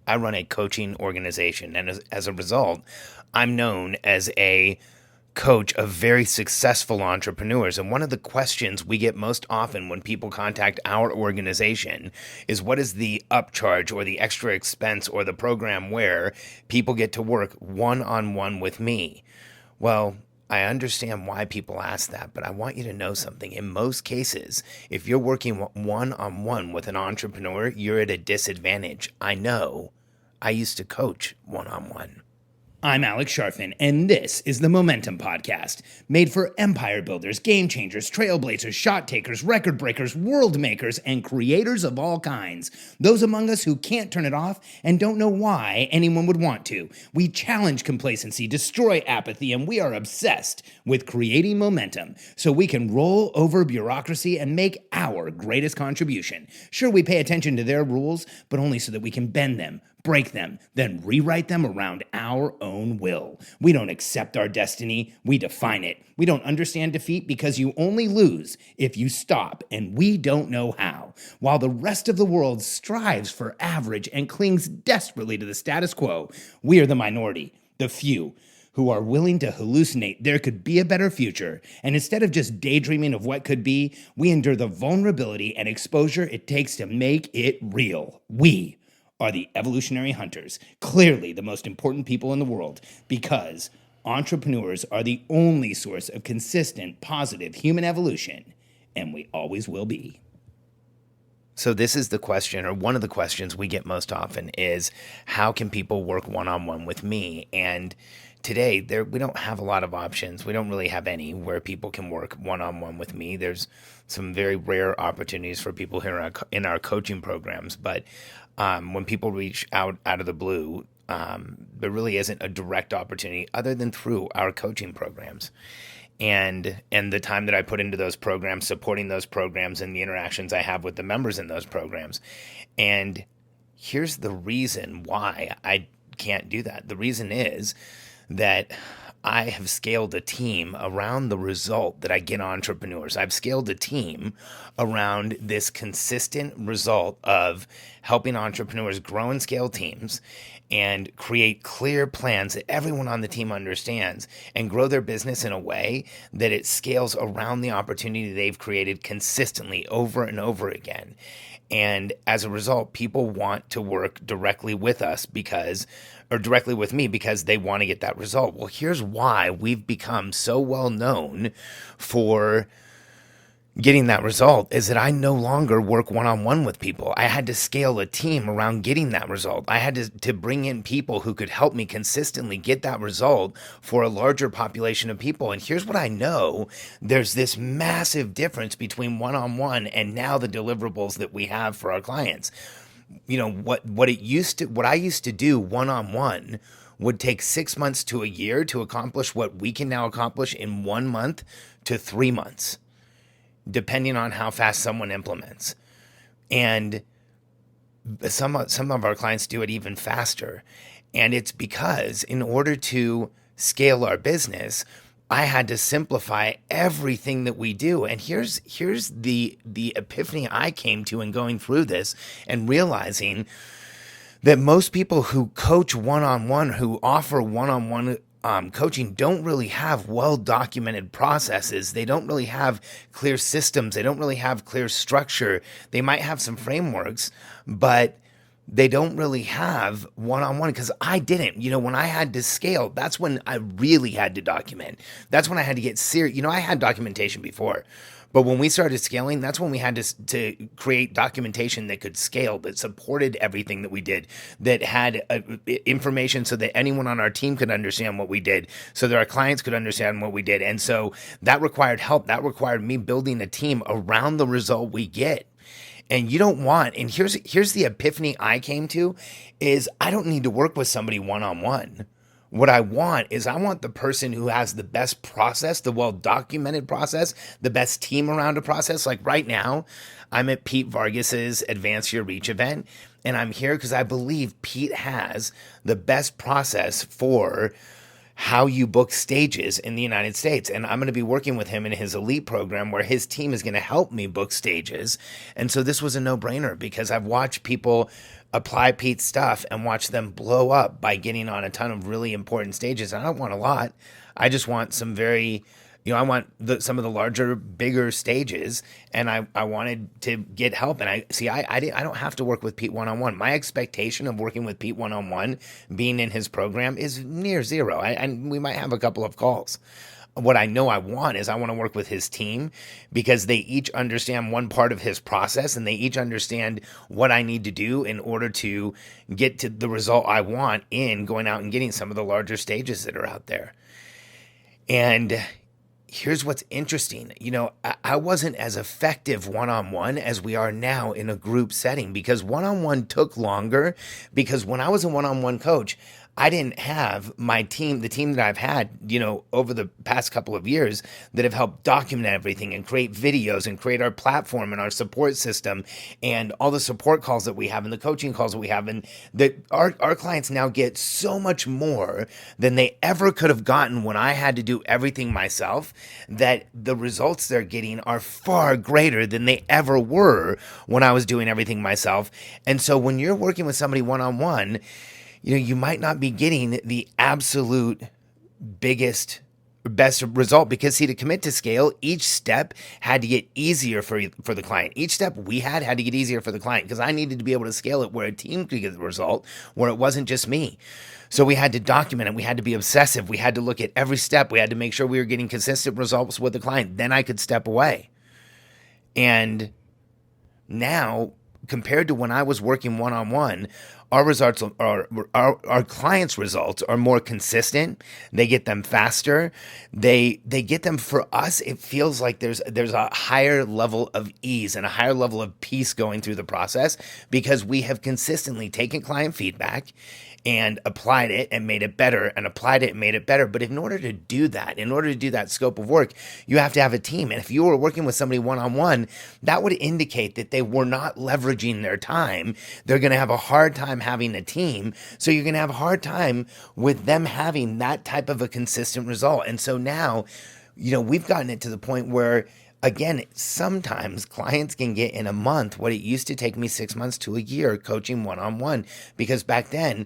I run a coaching organization, and as a result, I'm known as a coach of very successful entrepreneurs. And one of the questions we get most often when people contact our organization is, what is the upcharge or the extra expense or the program where people get to work one on one with me? Well, I understand why people ask that, but I want you to know something. In most cases, if you're working one on one with an entrepreneur, you're at a disadvantage. I know. I used to coach one on one. I'm Alex Sharfin, and this is the Momentum Podcast, made for empire builders, game changers, trailblazers, shot takers, record breakers, world makers, and creators of all kinds. Those among us who can't turn it off and don't know why anyone would want to. We challenge complacency, destroy apathy, and we are obsessed with creating momentum so we can roll over bureaucracy and make our greatest contribution. Sure, we pay attention to their rules, but only so that we can bend them, break them, then rewrite them around our own will. We don't accept our destiny, we define it. We don't understand defeat because you only lose if you stop, and we don't know how. While the rest of the world strives for average and clings desperately to the status quo, we are the minority, the few, who are willing to hallucinate there could be a better future, and instead of just daydreaming of what could be, we endure the vulnerability and exposure it takes to make it real. We are the evolutionary hunters, clearly the most important people in the world, because entrepreneurs are the only source of consistent, positive human evolution, and we always will be. So this is the question, or one of the questions we get most often is, how can people work one-on-one with me? And today, we don't have a lot of options. We don't really have any where people can work one-on-one with me. There's some very rare opportunities for people here in our coaching programs, but when people reach out of the blue, there really isn't a direct opportunity other than through our coaching programs. And the time that I put into those programs, supporting those programs, and the interactions I have with the members in those programs. And here's the reason why I can't do that. The reason is that I have scaled a team around the result that I get entrepreneurs. I've scaled a team around this consistent result of helping entrepreneurs grow and scale teams and create clear plans that everyone on the team understands and grow their business in a way that it scales around the opportunity they've created consistently over and over again. And as a result, people want to work directly with us directly with me because they want to get that result. Well, here's why we've become so well known for getting that result is that I no longer work one-on-one with people. I had to scale a team around getting that result. I had to bring in people who could help me consistently get that result for a larger population of people. And here's what I know. There's this massive difference between one-on-one and now the deliverables that we have for our clients. You know, what I used to do one-on-one would take 6 months to a year to accomplish what we can now accomplish in 1 month to 3 months, depending on how fast someone implements. And some of our clients do it even faster. And it's because in order to scale our business, I had to simplify everything that we do. And here's the epiphany I came to in going through this and realizing that most people who coach one-on-one, who offer one-on-one coaching, don't really have well-documented processes. They don't really have clear systems. They don't really have clear structure. They might have some frameworks, but they don't really have one-on-one, because I didn't. You know, when I had to scale, that's when I really had to document. That's when I had to get serious. You know, I had documentation before, but when we started scaling, that's when we had to create documentation that could scale, that supported everything that we did, that had information so that anyone on our team could understand what we did, so that our clients could understand what we did. And so that required help. That required me building a team around the result we get. And you don't want, and here's the epiphany I came to, is I don't need to work with somebody one-on-one. What I want the person who has the best process, the well-documented process, the best team around a process. Like right now, I'm at Pete Vargas's Advance Your Reach event, and I'm here because I believe Pete has the best process for how you book stages in the United States. And I'm going to be working with him in his elite program where his team is going to help me book stages. And so this was a no-brainer because I've watched people apply Pete's stuff and watch them blow up by getting on a ton of really important stages. And I don't want a lot. I just want some very, I want some of the larger, bigger stages, and I wanted to get help. And I don't have to work with Pete one-on-one. My expectation of working with Pete one-on-one, being in his program, is near zero. And we might have a couple of calls. What I know I want to work with his team, because they each understand one part of his process, and they each understand what I need to do in order to get to the result I want in going out and getting some of the larger stages that are out there. And here's what's interesting. I wasn't as effective one-on-one as we are now in a group setting, because one-on-one took longer, because when I was a one-on-one coach, I didn't have my team, the team that I've had, over the past couple of years, that have helped document everything and create videos and create our platform and our support system and all the support calls that we have and the coaching calls that we have. And that our clients now get so much more than they ever could have gotten when I had to do everything myself, that the results they're getting are far greater than they ever were when I was doing everything myself. And so when you're working with somebody one-on-one, you might not be getting the absolute best result, because to commit to scale, each step had to get easier for the client. Each step we had to get easier for the client, because I needed to be able to scale it where a team could get the result, where it wasn't just me. So we had to document it. We had to be obsessive. We had to look at every step. We had to make sure we were getting consistent results with the client. Then I could step away. And now, compared to when I was working one-on-one, our results our clients' results are more consistent. They get them faster. They get them, for us. It feels like there's a higher level of ease and a higher level of peace going through the process, because we have consistently taken client feedback and applied it and made it better, and applied it and made it better. But in order to do that scope of work, you have to have a team. And if you were working with somebody one-on-one, that would indicate that they were not leveraging their time. They're going to have a hard time having a team. So you're going to have a hard time with them having that type of a consistent result. And so now, we've gotten it to the point where, again, sometimes clients can get in a month what it used to take me 6 months to a year coaching one-on-one, because back then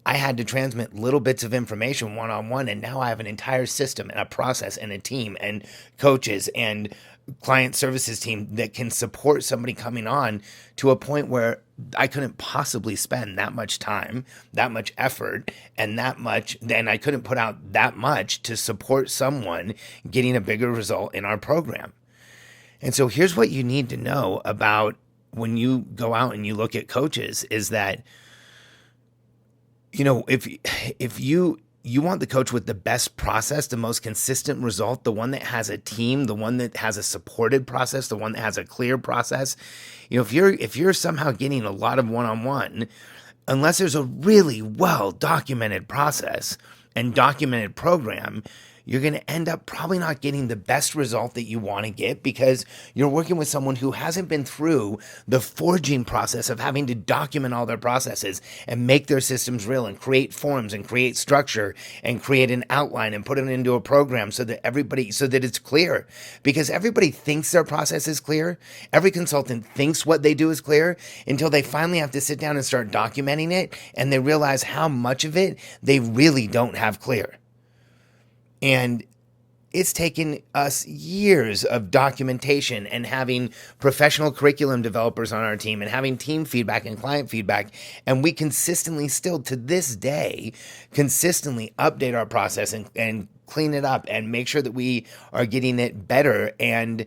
I had to transmit little bits of information one-on-one, and now I have an entire system and a process and a team and coaches and client services team that can support somebody coming on to a point where I couldn't possibly spend that much time, that much effort, and I couldn't put out that much to support someone getting a bigger result in our program. And so here's what you need to know about when you go out and you look at coaches, is that, if you want the coach with the best process, the most consistent result, the one that has a team, the one that has a supported process, the one that has a clear process, if you're somehow getting a lot of one-on-one, unless there's a really well documented process and documented program, you're going to end up probably not getting the best result that you want to get, because you're working with someone who hasn't been through the forging process of having to document all their processes and make their systems real and create forms and create structure and create an outline and put it into a program so that it's clear, because everybody thinks their process is clear. Every consultant thinks what they do is clear, until they finally have to sit down and start documenting it, and they realize how much of it they really don't have clear. And it's taken us years of documentation and having professional curriculum developers on our team and having team feedback and client feedback. And we consistently, still to this day, update our process and clean it up and make sure that we are getting it better. And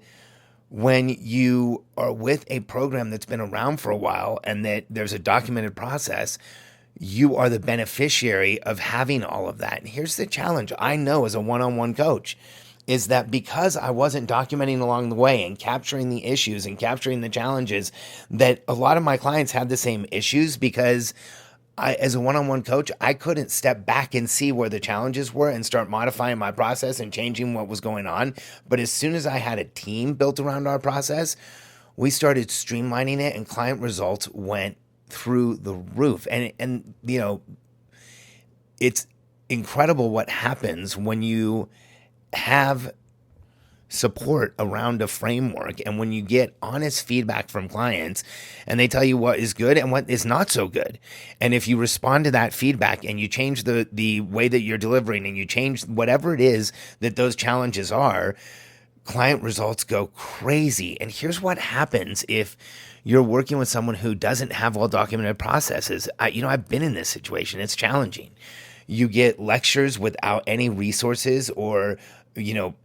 when you are with a program that's been around for a while and that there's a documented process, you are the beneficiary of having all of that. And here's the challenge I know as a one-on-one coach, is that because I wasn't documenting along the way and capturing the issues and capturing the challenges, that a lot of my clients had the same issues, because as a one-on-one coach, I couldn't step back and see where the challenges were and start modifying my process and changing what was going on. But as soon as I had a team built around our process, we started streamlining it, and client results went through the roof. And it's incredible what happens when you have support around a framework. And when you get honest feedback from clients and they tell you what is good and what is not so good, and if you respond to that feedback and you change the way that you're delivering and you change whatever it is that those challenges are, client results go crazy. And here's what happens if you're working with someone who doesn't have well-documented processes. I've been in this situation. It's challenging. You get lectures without any resources or,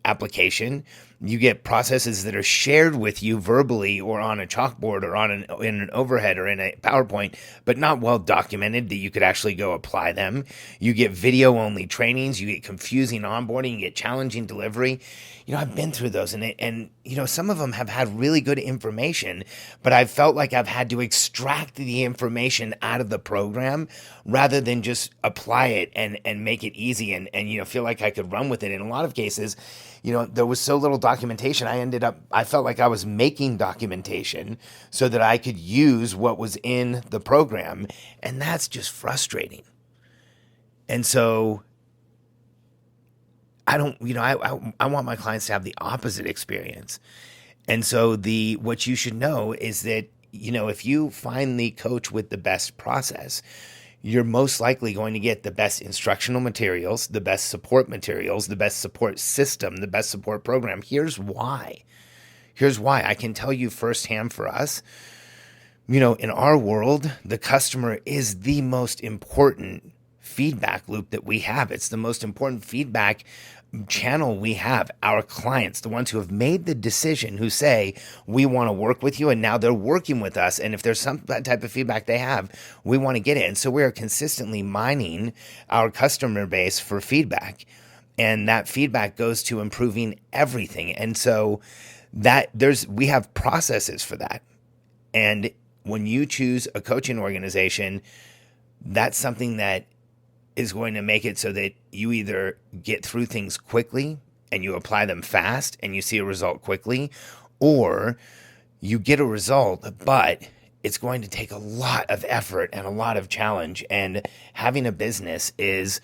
application. You get processes that are shared with you verbally or on a chalkboard or in an overhead or in a PowerPoint, but not well documented that you could actually go apply them. You get video only trainings. You get confusing onboarding. You get challenging delivery. I've been through those, and some of them have had really good information, but I've felt like I've had to extract the information out of the program rather than just apply it and make it easy and feel like I could run with it. In a lot of cases, there was so little documentation. I felt like I was making documentation so that I could use what was in the program, and that's just frustrating. And so I want my clients to have the opposite experience. And so what you should know is that, if you find the coach with the best process, you're most likely going to get the best instructional materials, the best support materials, the best support system, the best support program. Here's why. I can tell you firsthand for us, in our world, the customer is the most important feedback loop that we have. It's the most important feedback channel we have. Our clients, the ones who have made the decision, who say, we want to work with you, and now they're working with us. And if there's some type of feedback they have, we want to get it. And so we are consistently mining our customer base for feedback. And that feedback goes to improving everything. And so we have processes for that. And when you choose a coaching organization, that's something that is going to make it so that you either get through things quickly and you apply them fast and you see a result quickly, or you get a result, but it's going to take a lot of effort and a lot of challenge. And having a business is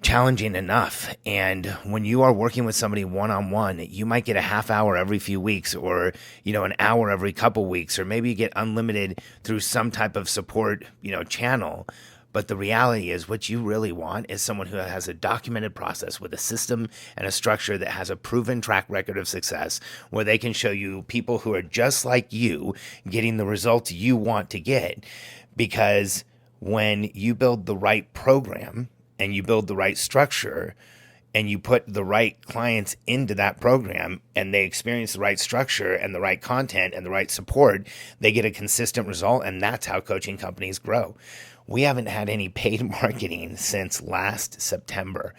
challenging enough. And when you are working with somebody one-on-one, you might get a half hour every few weeks, or, an hour every couple weeks, or maybe you get unlimited through some type of support, channel. But the reality is, what you really want is someone who has a documented process with a system and a structure that has a proven track record of success, where they can show you people who are just like you getting the results you want to get. Because when you build the right program and you build the right structure and you put the right clients into that program and they experience the right structure and the right content and the right support, they get a consistent result. And that's how coaching companies grow. We haven't had any paid marketing since last September.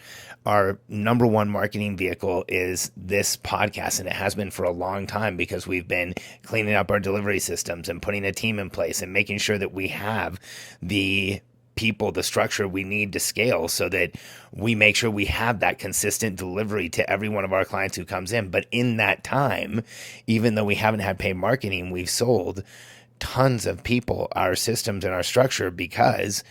Our number one marketing vehicle is this podcast, and it has been for a long time because we've been cleaning up our delivery systems and putting a team in place and making sure that we have the people, the structure we need to scale, so that we make sure we have that consistent delivery to every one of our clients who comes in. But in that time, even though we haven't had paid marketing, we've sold tons of people our systems and our structure because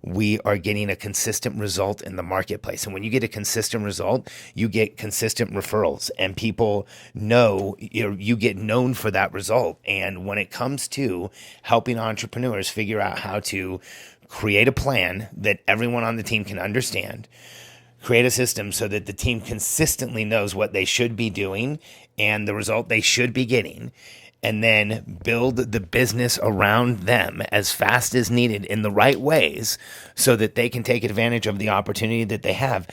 we are getting a consistent result in the marketplace. And when you get a consistent result, you get consistent referrals, and people know you get known for that result. And when it comes to helping entrepreneurs figure out how to create a plan that everyone on the team can understand, create a system so that the team consistently knows what they should be doing and the result they should be getting, and then build the business around them as fast as needed in the right ways so that they can take advantage of the opportunity that they have,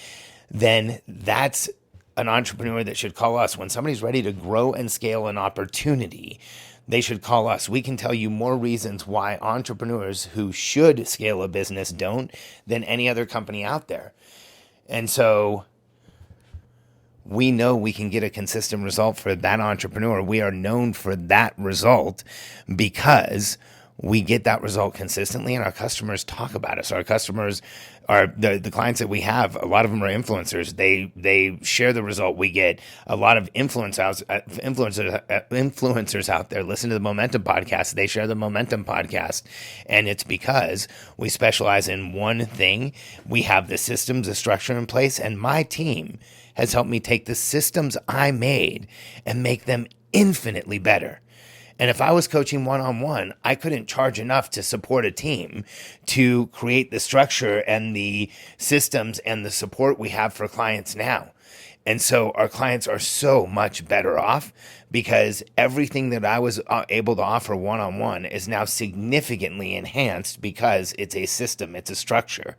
then that's an entrepreneur that should call us. When somebody's ready to grow and scale an opportunity, they should call us. We can tell you more reasons why entrepreneurs who should scale a business don't than any other company out there. And so we know we can get a consistent result for that entrepreneur. We are known for that result because we get that result consistently, and our customers talk about us. Our customers are the clients that we have. A lot of them are influencers. They share the result we get. A lot of influencers out there listen to the Momentum podcast. They share the Momentum podcast, and it's because we specialize in one thing. We have the systems, the structure in place, and my team has helped me take the systems I made and make them infinitely better. And if I was coaching one-on-one, I couldn't charge enough to support a team to create the structure and the systems and the support we have for clients now. And so our clients are so much better off because everything that I was able to offer one-on-one is now significantly enhanced because it's a system, it's a structure.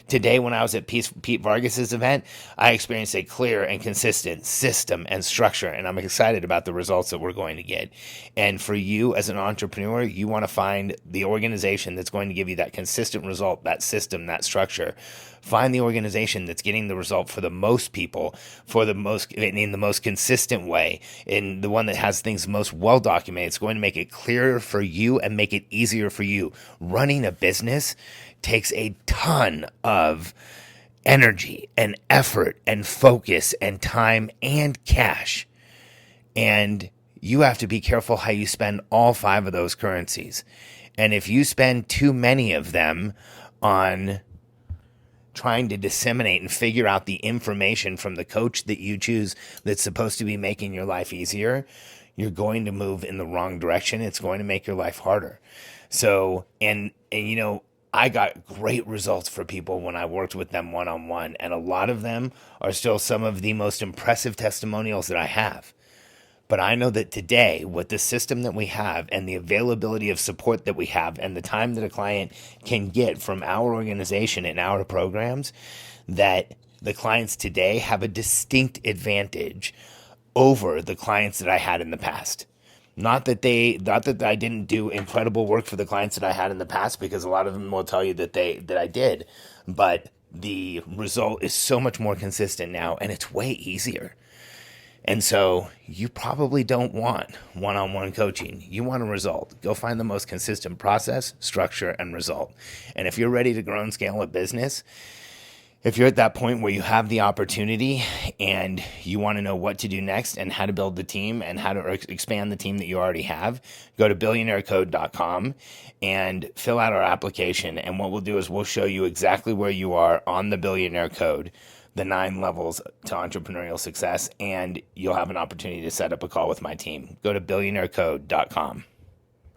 Today, when I was at Pete Vargas's event, I experienced a clear and consistent system and structure, and I'm excited about the results that we're going to get. And for you as an entrepreneur, you want to find the organization that's going to give you that consistent result, that system, that structure. Find the organization that's getting the result for the most people, in the most consistent way, in the one that has things most well documented. It's going to make it clearer for you and make it easier for you. Running a business takes a ton of energy and effort and focus and time and cash. And you have to be careful how you spend all 5 of those currencies. And if you spend too many of them on trying to disseminate and figure out the information from the coach that you choose that's supposed to be making your life easier, you're going to move in the wrong direction. It's going to make your life harder. So, and you know, I got great results for people when I worked with them one-on-one, and a lot of them are still some of the most impressive testimonials that I have. But I know that today, with the system that we have and the availability of support that we have and the time that a client can get from our organization and our programs, that the clients today have a distinct advantage over the clients that I had in the past. Not that I didn't do incredible work for the clients that I had in the past, because a lot of them will tell you that I did, but the result is so much more consistent now, and it's way easier. And so you probably don't want one-on-one coaching. You want a result. Go find the most consistent process, structure, and result. And if you're ready to grow and scale a business, if you're at that point where you have the opportunity and you want to know what to do next and how to build the team and how to expand the team that you already have, go to billionairecode.com and fill out our application. And what we'll do is we'll show you exactly where you are on the Billionaire Code, the 9 levels to entrepreneurial success, and you'll have an opportunity to set up a call with my team. Go to billionairecode.com.